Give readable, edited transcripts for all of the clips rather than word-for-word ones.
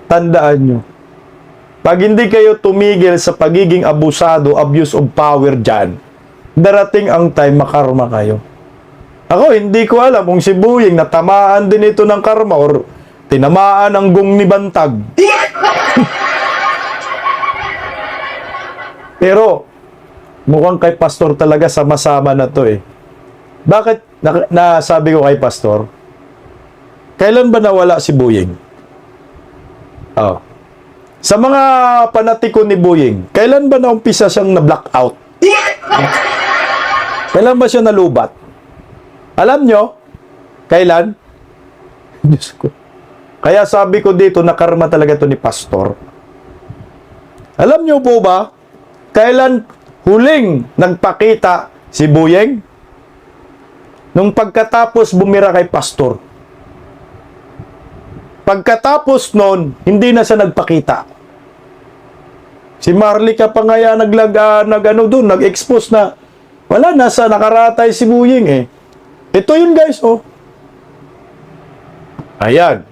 tandaan nyo, pag hindi kayo tumigil sa pagiging abusado, abuse of power dyan, darating ang time makarma kayo. Ako, hindi ko alam kung si Buying natamaan din ito ng karma or tinamaan ang gung ni Bantag. Pero, mukhang kay Pastor talaga sama-sama na to eh. Bakit nasabi ko kay Pastor? Kailan ba nawala si Buying? Oh. Sa mga panatiko ni Buying, kailan ba naumpisa siyang na-blackout? Kailan ba siya nalubat? Alam nyo? Kailan? Diyos ko. Kaya sabi ko dito, nakarma talaga to ni Pastor. Alam nyo po ba, kailan huling nagpakita si Buying? Nung pagkatapos bumira kay Pastor. Pagkatapos nun, hindi na siya nagpakita. Si Marlica pa nga yan nag-expose na wala, nasa nakaratay si Buying eh. Ito yun guys, oh. Ayan.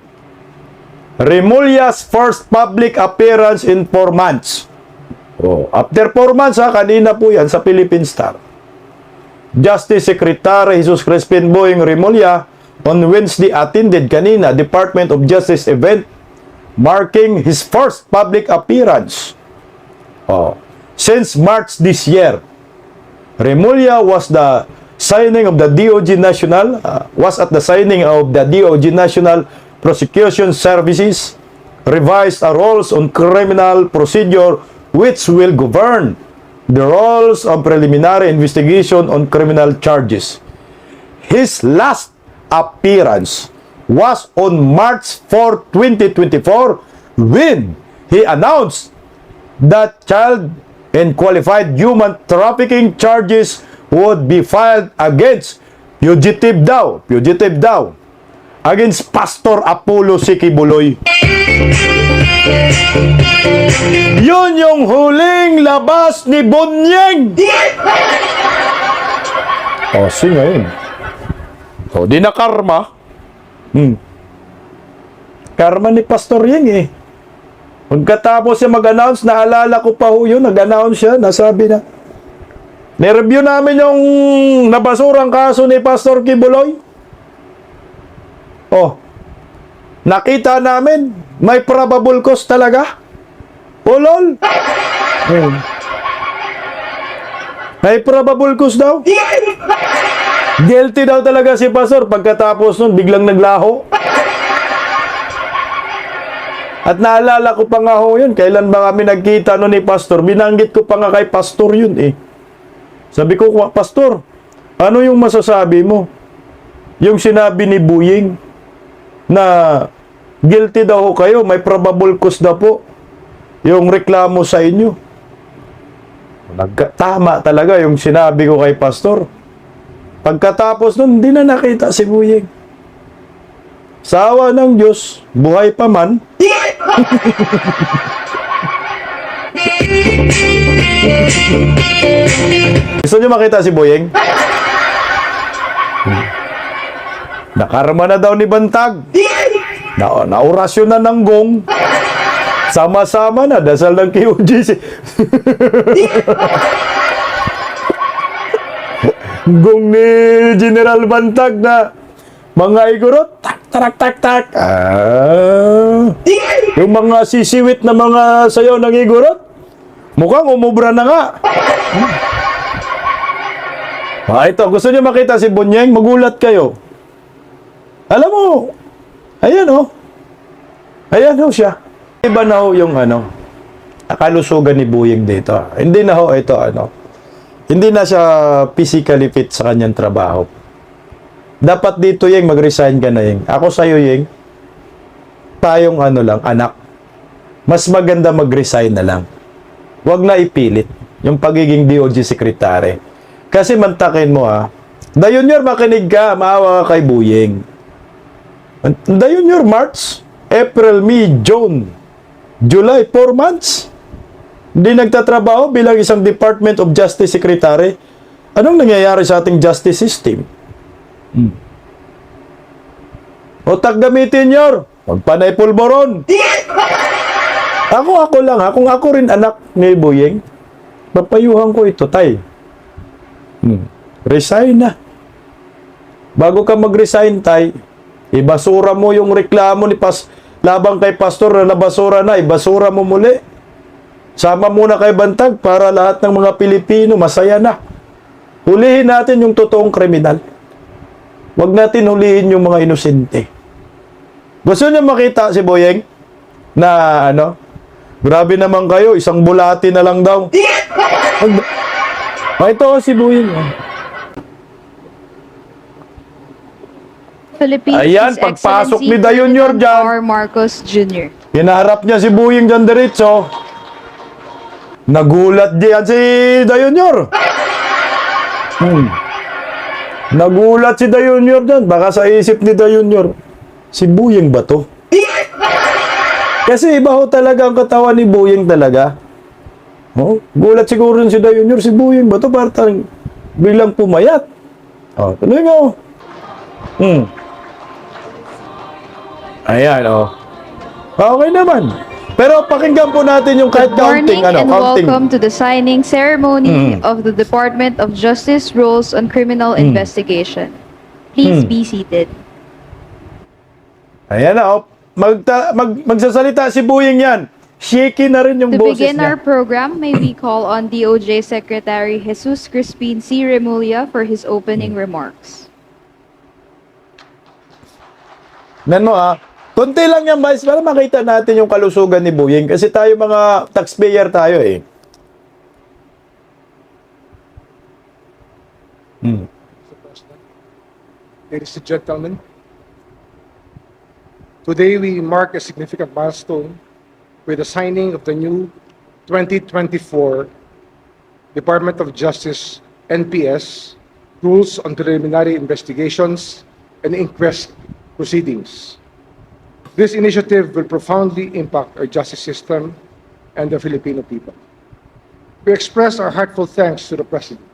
Remulla's first public appearance in 4 months. Oh, after 4 months kanina po yan sa Philippine Star. Justice Secretary Jesus Crispin Buying Remulla on Wednesday attended kanina Department of Justice event marking his first public appearance. Oh, since March this year. Remulla was at the signing of the DOJ National Prosecution Services revised rules on criminal procedure which will govern the rules of preliminary investigation on criminal charges. His last appearance was on March 4, 2024 when he announced that child and qualified human trafficking charges would be filed against fugitive daw, against Pastor Apollo Sikibuloy. Yun yung huling labas ni Bonyeng. O, ngayon. O, di na karma. Karma ni Pastor Yeng eh. Pagkatapos siya mag-announce, naalala ko pa ho yun, nag-announce siya, nasabi na. Nireview namin yung nabasurang kaso ni Pastor Kibuloy. Oh, nakita namin, may probable cause talaga. Ulol. May probable cause daw. Guilty daw talaga si Pastor. Pagkatapos nun, biglang naglaho. At naalala ko pa nga ho yun, kailan ba kami nagkita nun ni Pastor? Binanggit ko pa nga kay Pastor yun eh. Sabi ko, Pastor, ano yung masasabi mo? Yung sinabi ni Buying na guilty daw kayo, may probable cause na po yung reklamo sa inyo. Tama talaga yung sinabi ko kay Pastor. Pagkatapos nun, hindi na nakita si Buying. Sawa ng Diyos, buhay pa man. Gusto nyo makita si Buying? Nakarma na daw ni Bantag. Naorasyon na ng gong. Sama-sama na, dasal ng QGC. Gong ni General Bantag na mga igurot, tak. Yung mga sisiwit na mga sayaw ng igurot, mukhang umubra na nga. Ito, gusto niyo makita si Bonyeng? Magulat kayo. Alam mo, ayan oh. Ayan ho siya. Iba na ho yung kalusugan ni Buying dito. Hindi na ho ito hindi na siya physically fit sa kanyang trabaho. Dapat dito Yeng, mag-resign ka na Yeng. Ako sa'yo Yeng, tayong anak. Mas maganda mag-resign na lang. Huwag na ipilit yung pagiging DOJ secretary. Kasi mantakin mo The Junior, makinig ka, maawa ka kay Buying. The Junior, March, April, May, June, July, 4 months. Hindi nagtatrabaho bilang isang Department of Justice Secretary. Anong nangyayari sa ating justice system? Otak gamitin nyo. Magpanay pulboron. Ako lang ha, kung ako rin anak ni Boyeng, papayuhan ko ito, tay. Resign na. Bago ka mag-resign, tay, ibasura mo yung reklamo ni labang kay pastor na nabasura na, ibasura mo muli. Sama muna kay Bantag para lahat ng mga Pilipino masaya na. Hulihin natin yung totoong kriminal. Huwag natin hulihin yung mga inosente. Gusto niyo makita si Boyeng na ano? Grabe naman kayo, isang bulati na lang daw. Ito si Boyeng. Philippines, Ayan, His pagpasok Excellency ni Dayunyor Ferdinand dyan. R. Marcos Jr. Hinaharap niya si Boyeng dyan diretso. Nagulat diyan si Dayunyor. Nagulat si Dayunyor dyan. Baka sa isip ni Dayunyor, si Boyeng ba to? Kasi iba ho talaga ang katawan ni Boyeng talaga. Oh, gulat siguro si Dayunyor, si Boyeng ba to? Parang bilang pumayat. Oh, tuloy mo. Ayan, oh. Okay naman. Pero pakinggan po natin yung kahit Good counting, morning and counting. welcome to the signing ceremony of the Department of Justice Rules on Criminal Investigation. Please be seated. Ayan na, oh. Magsasalita si Boyeng yan. Shaky na rin yung To boses begin niya. our program, may we call on DOJ Secretary Jesus Crispin C. Remulla for his opening remarks. Nan mo konti lang yan, Vice, para makita natin yung kalusugan ni Boyeng. Kasi tayo mga taxpayer tayo eh. Ladies and gentlemen, today we mark a significant milestone with the signing of the new 2024 Department of Justice NPS Rules on Preliminary Investigations and Inquest Proceedings. This initiative will profoundly impact our justice system and the Filipino people. We express our heartfelt thanks to the President.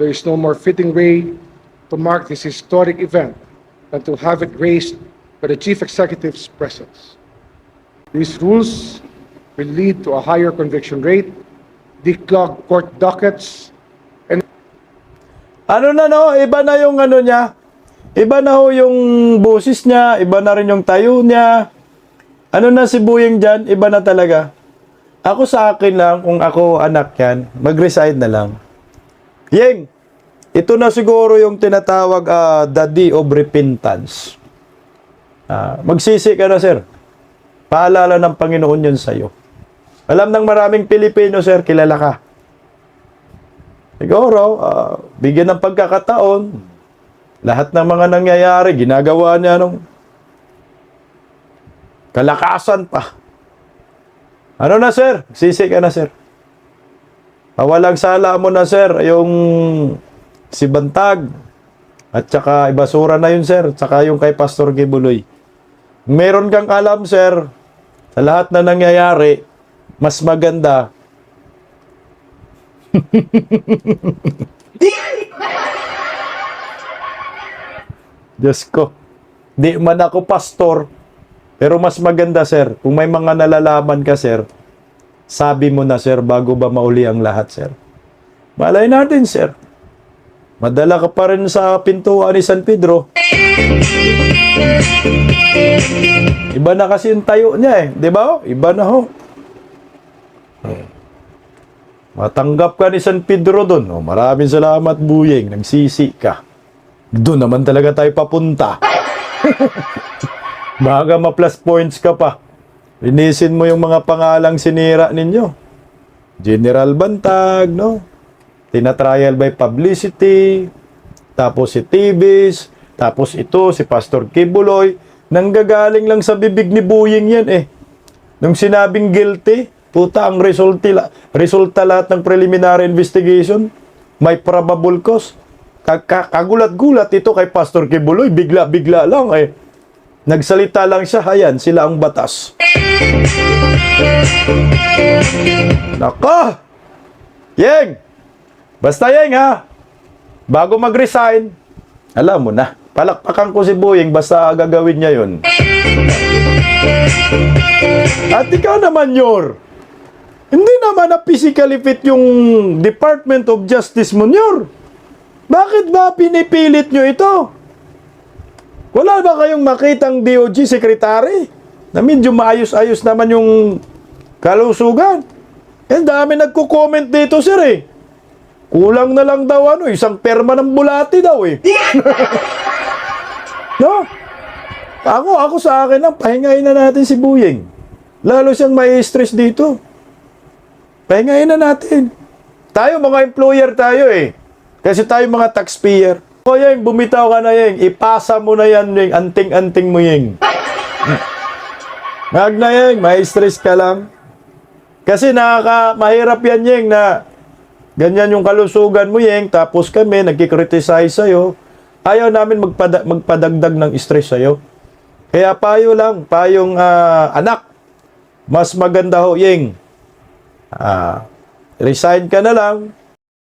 There is no more fitting way to mark this historic event than to have it graced by the Chief Executive's presence. These rules will lead to a higher conviction rate, declogged court dockets, and Ano na no, iba na yung ano niya. Iba na ho yung boses niya, iba na rin yung tayo niya. Ano na si Boyeng dyan, iba na talaga. Ako sa akin lang, kung ako anak yan, mag-resign na lang. Yeng, ito na siguro yung tinatawag the day of repentance. Magsisi ka na, sir. Paalala ng Panginoon yun sa'yo. Alam ng maraming Pilipino, sir, kilala ka. Siguro, bigyan ng pagkakataon, lahat ng mga nangyayari, ginagawa niya nung kalakasan pa. Ano na, sir? Sisi ka na, sir. Pawalang sala mo na, sir, yung si Bantag. At saka ibasura na yun, sir. Saka yung kay Pastor Kibuloy. Meron kang alam, sir, sa lahat na nangyayari, mas maganda. Diyos ko. Di man ako pastor, pero mas maganda, sir, kung may mga nalalaman ka, sir, sabi mo na, sir, bago ba mauli ang lahat, sir. Malay natin, sir. Madala ka pa rin sa pintuan ni San Pedro. Iba na kasi yung tayo niya eh. Di ba? Iba na ho. Matanggap ka ni San Pedro doon. Oh, maraming salamat, Boyeng. Nagsisi ka. Doon naman talaga tayo papunta. Baka ma-plus points ka pa. Linisin mo yung mga pangalang sinira ninyo. General Bantag, no? Tina-trial by publicity. Tapos si Tibis. Tapos ito, si Pastor Kibuloy. Nanggagaling lang sa bibig ni Boyeng yan eh. Nung sinabing guilty, puta, ang resulta lahat ng preliminary investigation, may probable cause. Kagulat-gulat ito kay Pastor Kibuloy, bigla-bigla lang eh. Nagsalita lang siya, hayan, sila ang batas. Naka! Yeng! Basta Yeng ha! Bago mag-resign, alam mo na, palakpakan ko si Boyeng basta gagawin niya yun. At ikaw naman, Yor. Hindi naman na physically fit yung Department of Justice mo, Yor. Bakit ba pinipilit nyo ito? Wala ba kayong makitang DOJ Secretary na medyo maayos-ayos naman yung kalusugan? Ang dami nagko-comment dito, sir eh. Kulang na lang daw isang perma ng bulati daw eh. No? Ako sa akin lang, pahingayin na natin si Buyeng. Lalo siyang may stress dito. Pahingayin na natin. Tayo mga employer tayo eh. Kasi tayo mga taxpayer. O Yeng, bumitaw ka na Yeng. Ipasa mo na yan Yeng. Anting-anting mo Yeng. Wag na Yeng, may stress ka lang. Kasi mahirap yan Yeng na ganyan yung kalusugan mo Yeng. Tapos kami nagkikriticize sa'yo. Ayaw namin magpadagdag ng stress sa'yo. Kaya payong anak. Mas maganda ho Yeng. Resign ka na lang.